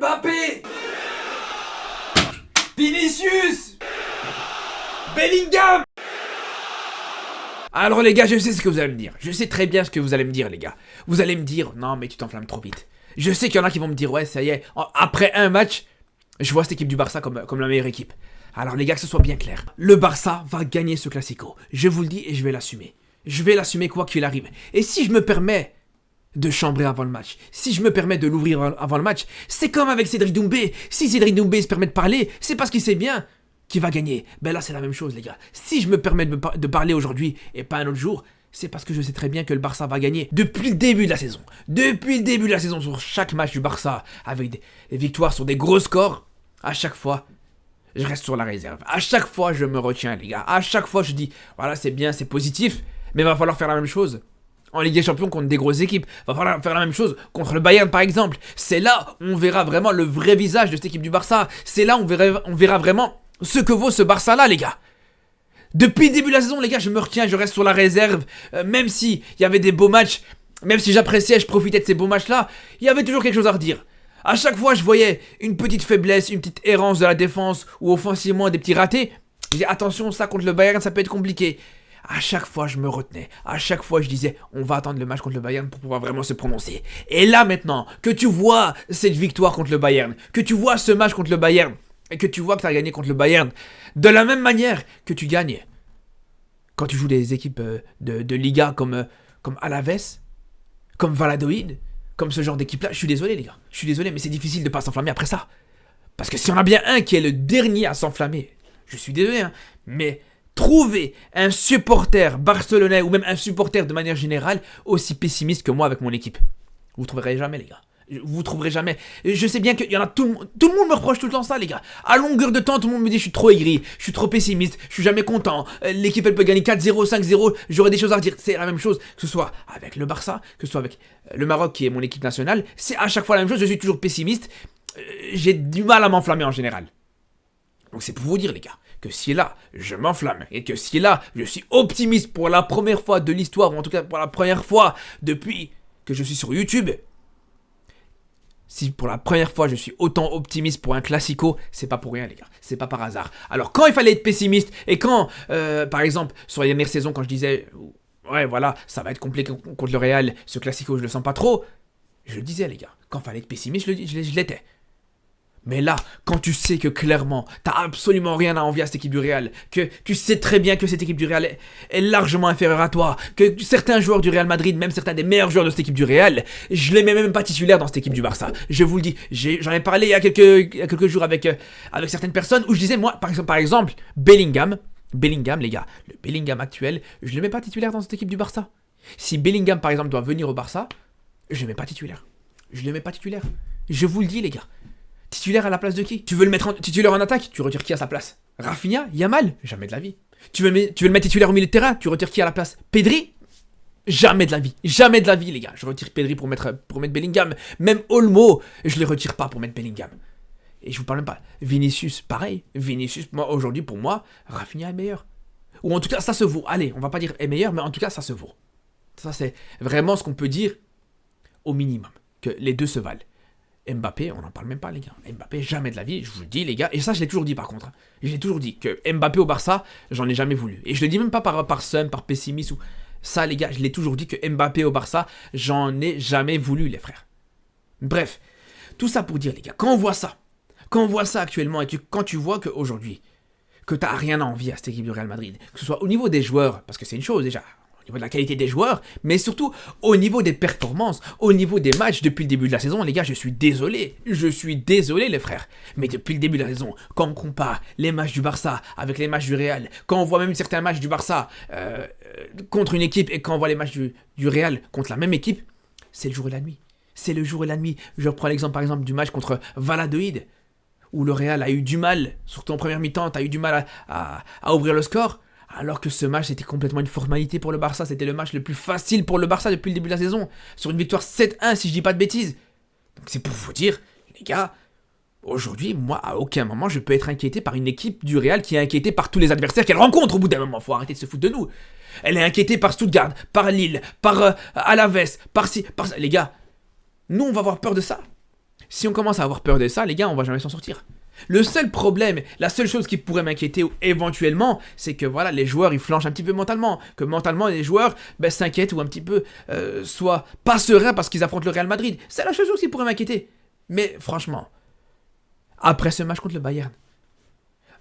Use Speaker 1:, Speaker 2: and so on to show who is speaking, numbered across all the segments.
Speaker 1: Mbappé, Vinicius, Bellingham. Alors les gars, je sais ce que vous allez me dire. Je sais très bien ce que vous allez me dire les gars. Vous allez me dire, non mais tu t'enflammes trop vite. Je sais qu'il y en a qui vont me dire, ouais ça y est, après un match, je vois cette équipe du Barça comme la meilleure équipe. Alors les gars, que ce soit bien clair. Le Barça va gagner ce Classico. Je vous le dis et je vais l'assumer. Je vais l'assumer quoi qu'il arrive. Et si je me permets de chambrer avant le match, si je me permets de l'ouvrir avant le match, c'est comme avec Cédric Doumbé. Si Cédric Doumbé se permet de parler, c'est parce qu'il sait bien qu'il va gagner. Ben là c'est la même chose les gars. Si je me permets de parler aujourd'hui et pas un autre jour, c'est parce que je sais très bien que le Barça va gagner depuis le début de la saison. Depuis le début de la saison, sur chaque match du Barça, avec des victoires sur des gros scores, à chaque fois, je reste sur la réserve. À chaque fois, je me retiens, les gars. À chaque fois, je dis, voilà, c'est bien, c'est positif, mais il va falloir faire la même chose en Ligue des Champions contre des grosses équipes. Il va falloir faire la même chose contre le Bayern, par exemple. C'est là où on verra vraiment le vrai visage de cette équipe du Barça. C'est là où on verra vraiment ce que vaut ce Barça-là, les gars. Depuis le début de la saison, les gars, je me retiens, je reste sur la réserve. Même s'il y avait des beaux matchs, même si j'appréciais, je profitais de ces beaux matchs-là, il y avait toujours quelque chose à redire. À chaque fois, je voyais une petite faiblesse, une petite errance de la défense ou offensivement des petits ratés. Je disais, attention, ça contre le Bayern, ça peut être compliqué. À chaque fois, je me retenais. À chaque fois, je disais, on va attendre le match contre le Bayern pour pouvoir vraiment se prononcer. Et là, maintenant, que tu vois cette victoire contre le Bayern, que tu vois ce match contre le Bayern, et que tu vois que tu as gagné contre le Bayern, de la même manière que tu gagnes quand tu joues des équipes de Liga comme Alaves, comme Valladolid, comme ce genre d'équipe-là, je suis désolé les gars, je suis désolé, mais c'est difficile de pas s'enflammer après ça. Parce que s'il y en a bien un qui est le dernier à s'enflammer, je suis désolé, hein, mais trouver un supporter barcelonais ou même un supporter de manière générale aussi pessimiste que moi avec mon équipe, vous ne trouverez jamais les gars. Vous trouverez jamais. Je sais bien qu'il y en a tout le monde me reproche tout le temps ça les gars. À longueur de temps tout le monde me dit je suis trop aigri, je suis trop pessimiste, je suis jamais content. L'équipe elle peut gagner 4-0, 5-0, j'aurais des choses à redire. C'est la même chose que ce soit avec le Barça, que ce soit avec le Maroc qui est mon équipe nationale. C'est à chaque fois la même chose, je suis toujours pessimiste. J'ai du mal à m'enflammer en général. Donc c'est pour vous dire les gars, que si là je m'enflamme et que si là je suis optimiste pour la première fois de l'histoire, ou en tout cas pour la première fois depuis que je suis sur YouTube, si pour la première fois je suis autant optimiste pour un Classico, c'est pas pour rien les gars, c'est pas par hasard. Alors quand il fallait être pessimiste et quand, par exemple, sur les dernières saisons quand je disais, ouais voilà, ça va être compliqué contre le Real, ce Classico je le sens pas trop, je le disais les gars, quand il fallait être pessimiste je l'étais. Mais là, quand tu sais que clairement, t'as absolument rien à envier à cette équipe du Real, que tu sais très bien que cette équipe du Real est largement inférieure à toi, que certains joueurs du Real Madrid, même certains des meilleurs joueurs de cette équipe du Real, je les mets même pas titulaires dans cette équipe du Barça. Je vous le dis, j'en ai parlé il y a quelques jours avec certaines personnes où je disais, moi, par exemple, Bellingham, les gars, le Bellingham actuel, je le mets pas titulaire dans cette équipe du Barça. Si Bellingham, par exemple, doit venir au Barça, je le mets pas titulaire. Je le mets pas titulaire. Je vous le dis, les gars. Titulaire à la place de qui? Tu veux le mettre titulaire en attaque? Tu retires qui à sa place? Rafinha? Yamal? Jamais de la vie. Tu veux le mettre titulaire au milieu de terrain? Tu retires qui à la place? Pedri? Jamais de la vie. Jamais de la vie, les gars. Je retire Pedri pour mettre Bellingham. Même Olmo, je les retire pas pour mettre Bellingham. Et je vous parle même pas. Vinicius, pareil. Vinicius, moi, aujourd'hui, pour moi, Rafinha est meilleur. Ou en tout cas, ça se vaut. Allez, on va pas dire est meilleur, mais en tout cas, ça se vaut. Ça, c'est vraiment ce qu'on peut dire au minimum. Que les deux se valent. Mbappé, on n'en parle même pas les gars. Mbappé, jamais de la vie, je vous le dis les gars. Et ça, je l'ai toujours dit par contre. Je l'ai toujours dit que Mbappé au Barça, j'en ai jamais voulu. Et je le dis même pas par seum, par pessimisme ou... Ça les gars, je l'ai toujours dit que Mbappé au Barça, j'en ai jamais voulu les frères. Bref, tout ça pour dire les gars, quand on voit ça actuellement et que quand tu vois qu'aujourd'hui, que t'as rien à envier à cette équipe du Real Madrid, que ce soit au niveau des joueurs, parce que c'est une chose déjà, au niveau de la qualité des joueurs, mais surtout au niveau des performances, au niveau des matchs depuis le début de la saison, les gars, je suis désolé les frères, mais depuis le début de la saison, quand on compare les matchs du Barça avec les matchs du Real, quand on voit même certains matchs du Barça contre une équipe et quand on voit les matchs du Real contre la même équipe, c'est le jour et la nuit. C'est le jour et la nuit. Je reprends l'exemple par exemple du match contre Valladolid, où le Real a eu du mal, surtout en première mi-temps, a eu du mal à ouvrir le score. Alors que ce match, c'était complètement une formalité pour le Barça. C'était le match le plus facile pour le Barça depuis le début de la saison. Sur une victoire 7-1, si je dis pas de bêtises. Donc c'est pour vous dire, les gars, aujourd'hui, moi, à aucun moment, je peux être inquiété par une équipe du Real qui est inquiétée par tous les adversaires qu'elle rencontre au bout d'un moment. Faut arrêter de se foutre de nous. Elle est inquiétée par Stuttgart, par Lille, par Alaves, par ci, par ça. Les gars, nous, on va avoir peur de ça. Si on commence à avoir peur de ça, les gars, on va jamais s'en sortir. Le seul problème, la seule chose qui pourrait m'inquiéter éventuellement, c'est que voilà, les joueurs ils flanchent un petit peu mentalement. Que mentalement les joueurs s'inquiètent ou un petit peu soient pas sereins parce qu'ils affrontent le Real Madrid. C'est la seule chose qui pourrait m'inquiéter. Mais franchement, après ce match contre le Bayern,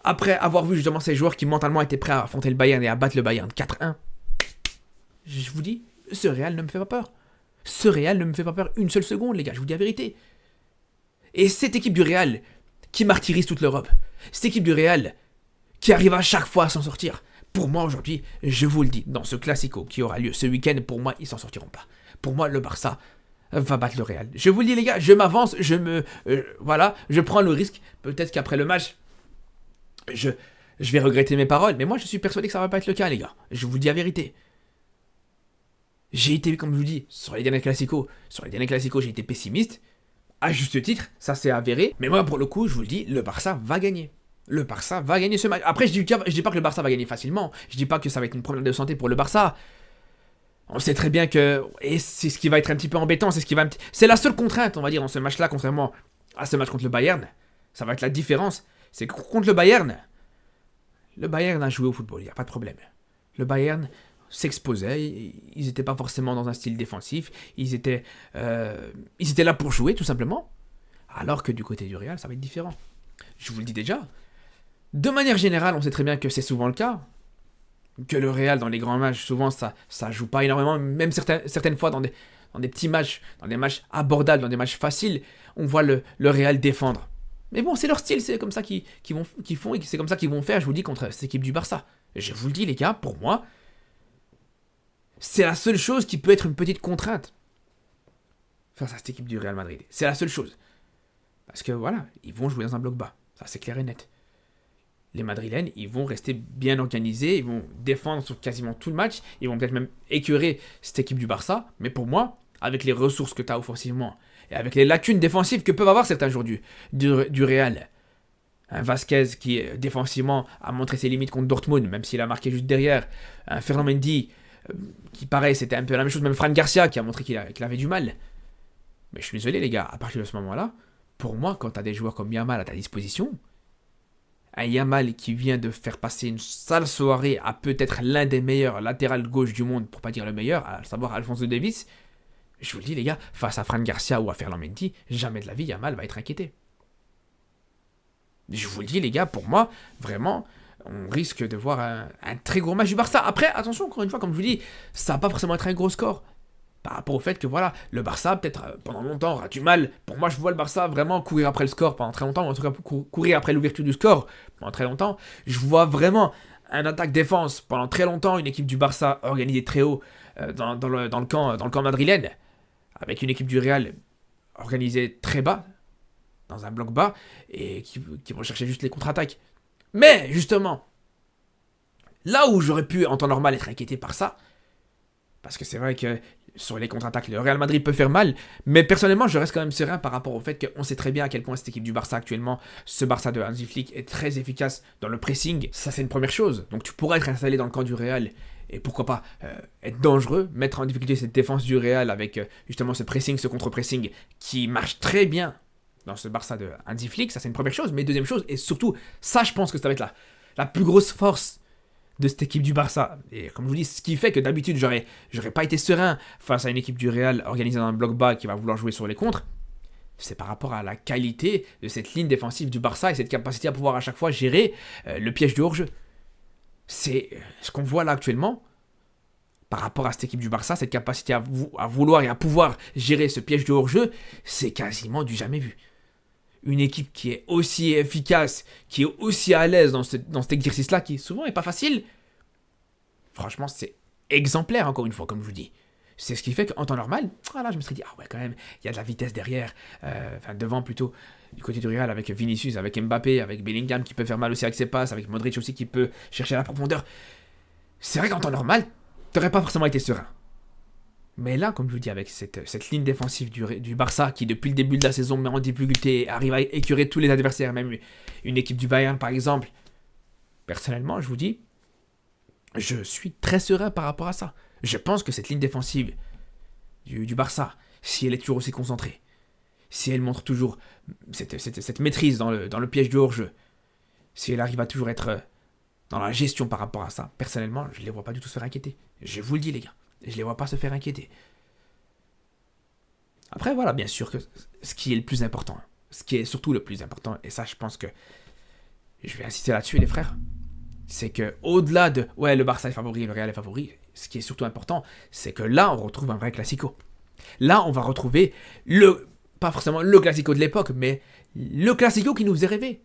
Speaker 1: après avoir vu justement ces joueurs qui mentalement étaient prêts à affronter le Bayern et à battre le Bayern 4-1, je vous dis, ce Real ne me fait pas peur. Ce Real ne me fait pas peur une seule seconde, les gars, je vous dis la vérité. Et cette équipe du Real qui martyrise toute l'Europe, cette équipe du Real qui arrive à chaque fois à s'en sortir, pour moi aujourd'hui, je vous le dis, dans ce Classico qui aura lieu ce week-end, pour moi, ils s'en sortiront pas. Pour moi, le Barça va battre le Real. Je vous le dis, les gars, je m'avance, voilà, je prends le risque. Peut-être qu'après le match, je vais regretter mes paroles, mais moi, je suis persuadé que ça va pas être le cas, les gars. Je vous dis la vérité. J'ai été, comme je vous dis, sur les derniers Classicos, j'ai été pessimiste. À juste titre, ça s'est avéré. Mais moi, pour le coup, je vous le dis, le Barça va gagner. Le Barça va gagner ce match. Après, je dis pas que le Barça va gagner facilement. Je dis pas que ça va être une problème de santé pour le Barça. On sait très bien que... Et c'est ce qui va être un petit peu embêtant. C'est la seule contrainte, on va dire, dans ce match-là, contrairement à ce match contre le Bayern. Ça va être la différence. C'est que contre le Bayern a joué au football, il n'y a pas de problème. Le Bayern s'exposaient, ils n'étaient pas forcément dans un style défensif, ils étaient là pour jouer tout simplement, alors que du côté du Real ça va être différent. Je vous le dis déjà, de manière générale on sait très bien que c'est souvent le cas, que le Real dans les grands matchs souvent ça joue pas énormément, même certaines fois dans des petits matchs, dans des matchs abordables, dans des matchs faciles, on voit le Real défendre. Mais bon, c'est leur style, c'est comme ça qu'ils font et c'est comme ça qu'ils vont faire, je vous le dis, contre cette équipe du Barça. Je vous le dis les gars, pour moi, c'est la seule chose qui peut être une petite contrainte face à cette équipe du Real Madrid. C'est la seule chose. Parce que voilà, ils vont jouer dans un bloc bas. Ça, c'est clair et net. Les Madrilènes, ils vont rester bien organisés, ils vont défendre sur quasiment tout le match, ils vont peut-être même écœurer cette équipe du Barça. Mais pour moi, avec les ressources que tu as offensivement et avec les lacunes défensives que peuvent avoir certains joueurs du Real, un Vasquez qui, défensivement, a montré ses limites contre Dortmund, même s'il a marqué juste derrière, un Fernand Mendy qui pareil, c'était un peu la même chose, même Fran Garcia qui a montré qu'il avait du mal. Mais je suis désolé les gars, à partir de ce moment-là, pour moi, quand t'as des joueurs comme Yamal à ta disposition, un Yamal qui vient de faire passer une sale soirée à peut-être l'un des meilleurs latérales gauche du monde, pour pas dire le meilleur, à savoir Alphonso Davies, je vous le dis les gars, face à Fran Garcia ou à Ferland Mendy, jamais de la vie Yamal va être inquiété. Je vous le dis les gars, pour moi, vraiment, on risque de voir un très gros match du Barça. Après, attention, encore une fois, comme je vous dis, ça va pas forcément être un gros score. Par rapport au fait que voilà, le Barça, peut-être pendant longtemps, aura du mal. Pour moi, je vois le Barça vraiment courir après le score pendant très longtemps, ou en tout cas courir après l'ouverture du score pendant très longtemps. Je vois vraiment un attaque-défense pendant très longtemps, une équipe du Barça organisée très haut dans le camp madrilène, avec une équipe du Real organisée très bas, dans un bloc bas, et qui vont chercher juste les contre-attaques. Mais, justement, là où j'aurais pu, en temps normal, être inquiété par ça, parce que c'est vrai que sur les contre-attaques, le Real Madrid peut faire mal, mais personnellement, je reste quand même serein par rapport au fait qu'on sait très bien à quel point cette équipe du Barça actuellement, ce Barça de Hansi Flick, est très efficace dans le pressing. Ça, c'est une première chose. Donc, tu pourras être installé dans le camp du Real et pourquoi pas être dangereux, mettre en difficulté cette défense du Real avec justement ce pressing, ce contre-pressing qui marche très bien dans ce Barça de Hansi Flick. Ça, c'est une première chose. Mais deuxième chose, et surtout, ça, je pense que ça va être la plus grosse force de cette équipe du Barça. Et comme je vous dis, ce qui fait que d'habitude, j'aurais pas été serein face à une équipe du Real organisée dans un bloc bas qui va vouloir jouer sur les contres, c'est par rapport à la qualité de cette ligne défensive du Barça et cette capacité à pouvoir à chaque fois gérer le piège du hors-jeu. C'est ce qu'on voit là actuellement. Par rapport à cette équipe du Barça, cette capacité à vouloir et à pouvoir gérer ce piège du hors-jeu, c'est quasiment du jamais vu. Une équipe qui est aussi efficace, qui est aussi à l'aise dans cet exercice-là, qui souvent n'est pas facile, franchement, c'est exemplaire, encore une fois, comme je vous dis. C'est ce qui fait qu'en temps normal, voilà, je me serais dit, ah ouais, quand même, il y a de la vitesse derrière, enfin devant plutôt, du côté du Real, avec Vinicius, avec Mbappé, avec Bellingham qui peut faire mal aussi avec ses passes, avec Modric aussi qui peut chercher la profondeur. C'est vrai qu'en temps normal, t'aurais pas forcément été serein. Mais là, comme je vous dis, avec cette ligne défensive du Barça qui, depuis le début de la saison, met en difficulté, arrive à écurer tous les adversaires, même une équipe du Bayern, par exemple. Personnellement, je vous dis, je suis très serein par rapport à ça. Je pense que cette ligne défensive du Barça, si elle est toujours aussi concentrée, si elle montre toujours cette maîtrise dans le piège du hors-jeu, si elle arrive à toujours être dans la gestion par rapport à ça, personnellement, je ne les vois pas du tout se faire inquiéter. Je vous le dis, les gars. Je ne les vois pas se faire inquiéter. Après, voilà, bien sûr que ce qui est le plus important, ce qui est surtout le plus important, et ça, je pense que je vais insister là-dessus, les frères, c'est que au-delà de ouais, le Barça est favori, le Real est favori, ce qui est surtout important, c'est que là, on retrouve un vrai classico. Là, on va retrouver pas forcément le classico de l'époque, mais le classico qui nous faisait rêver.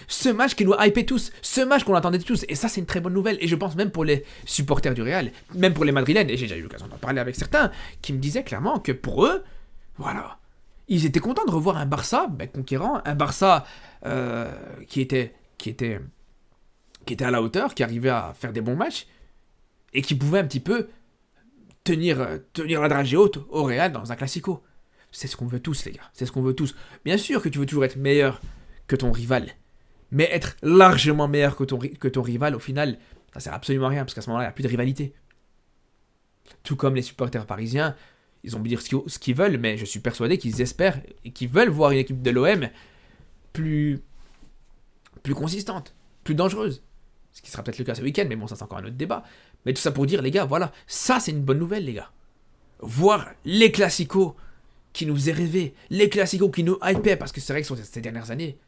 Speaker 1: Ce match qui nous hypait tous, ce match qu'on attendait tous, et ça c'est une très bonne nouvelle, et je pense même pour les supporters du Real, même pour les Madrilènes, et j'ai déjà eu l'occasion d'en parler avec certains, qui me disaient clairement que pour eux, voilà, ils étaient contents de revoir un Barça conquérant, un Barça qui était à la hauteur, qui arrivait à faire des bons matchs, et qui pouvait un petit peu tenir la dragée haute au Real dans un classico. C'est ce qu'on veut tous, les gars, c'est ce qu'on veut tous. Bien sûr que tu veux toujours être meilleur que ton rival, mais être largement meilleur que ton rival, au final, ça sert absolument à rien, parce qu'à ce moment-là, il n'y a plus de rivalité. Tout comme les supporters parisiens, ils ont beau dire ce qu'ils veulent, mais je suis persuadé qu'ils espèrent et qu'ils veulent voir une équipe de l'OM plus consistante, plus dangereuse. Ce qui sera peut-être le cas ce week-end, mais bon, ça c'est encore un autre débat. Mais tout ça pour dire, les gars, voilà, ça c'est une bonne nouvelle, les gars. Voir les classicos qui nous faisaient rêver, les classicos qui nous hypaient, parce que c'est vrai que sur ces dernières années,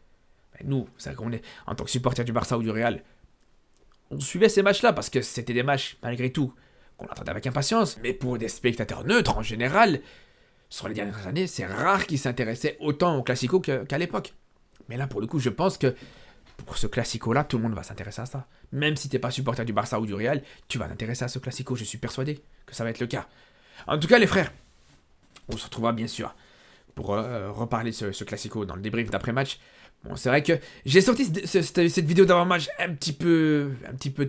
Speaker 1: nous, c'est vrai qu'on est, en tant que supporter du Barça ou du Real, on suivait ces matchs-là parce que c'était des matchs, malgré tout, qu'on attendait avec impatience. Mais pour des spectateurs neutres, en général, sur les dernières années, c'est rare qu'ils s'intéressaient autant au classico qu'à l'époque. Mais là, pour le coup, je pense que pour ce classico-là, tout le monde va s'intéresser à ça. Même si t'es pas supporter du Barça ou du Real, tu vas t'intéresser à ce classico. Je suis persuadé que ça va être le cas. En tout cas, les frères, on se retrouvera bien sûr pour reparler de ce classico dans le débrief d'après-match. Bon, c'est vrai que j'ai sorti cette vidéo d'avant-match un petit peu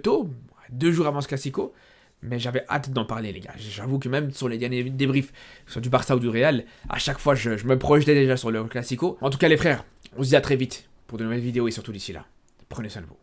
Speaker 1: tôt, 2 jours avant ce classico, mais j'avais hâte d'en parler, les gars. J'avoue que même sur les derniers débriefs, soit du Barça ou du Real, à chaque fois, je me projetais déjà sur le classico. En tout cas, les frères, on se dit à très vite pour de nouvelles vidéos et surtout d'ici là, prenez soin de vous.